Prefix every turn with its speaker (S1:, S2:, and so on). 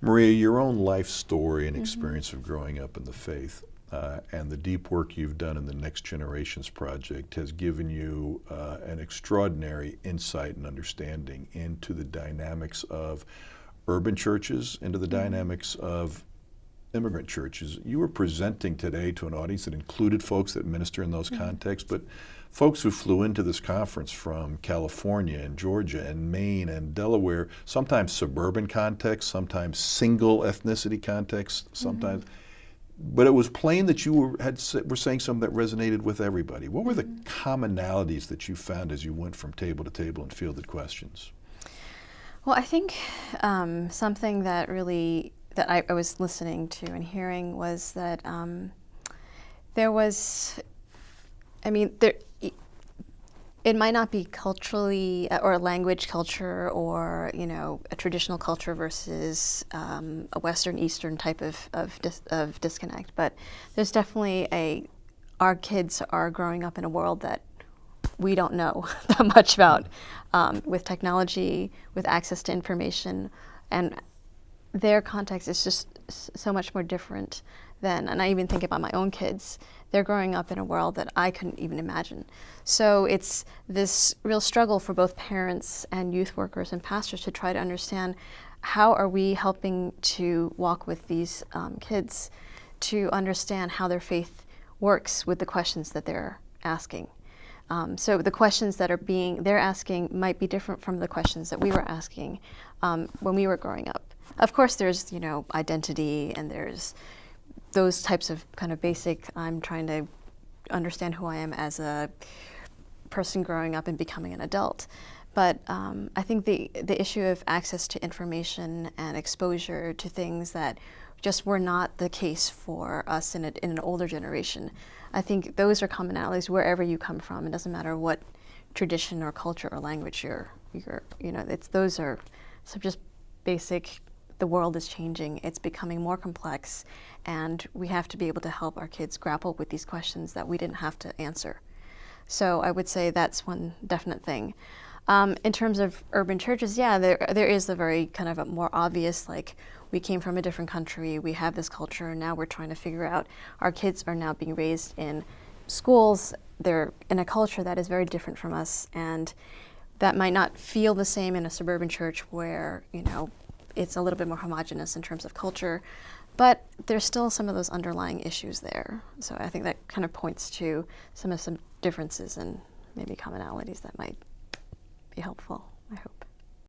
S1: Maria, your own life story and experience of growing up in the faith and the deep work you've done in the Next Generations Project has given you an extraordinary insight and understanding into the dynamics of urban churches, into the dynamics of immigrant churches. You were presenting today to an audience that included folks that minister in those contexts, but folks who flew into this conference from California and Georgia and Maine and Delaware, sometimes suburban contexts, sometimes single ethnicity contexts, sometimes. But it was plain that you were saying something that resonated with everybody. What were the commonalities that you found as you went from table to table and fielded questions?
S2: Well, I think something that really that I was listening to and hearing was that there was, I mean, it might not be culturally or a language culture or a traditional culture versus a Western Eastern type of disconnect, but there's definitely our kids are growing up in a world that we don't know that much about, with technology, with access to information, and their context is just so much more different than, and I even think about my own kids, they're growing up in a world that I couldn't even imagine. So it's this real struggle for both parents and youth workers and pastors to try to understand how are we helping to walk with these kids to understand how their faith works with the questions that they're asking. So the questions that they're asking might be different from the questions that we were asking when we were growing up. Of course, there's identity and there's those types of kind of basic. I'm trying to understand who I am as a person growing up and becoming an adult. But I think the issue of access to information and exposure to things that just were not the case for us in an older generation. I think those are commonalities wherever you come from. It doesn't matter what tradition or culture or language those are some just basic. The world is changing. It's becoming more complex, and we have to be able to help our kids grapple with these questions that we didn't have to answer. So I would say that's one definite thing. In terms of urban churches, yeah, there is the very kind of a more obvious, like, we came from a different country, we have this culture, and now we're trying to figure out, our kids are now being raised in schools, they're in a culture that is very different from us, and that might not feel the same in a suburban church where, it's a little bit more homogenous in terms of culture, but there's still some of those underlying issues there. So I think that kind of points to some differences and maybe commonalities that might be helpful.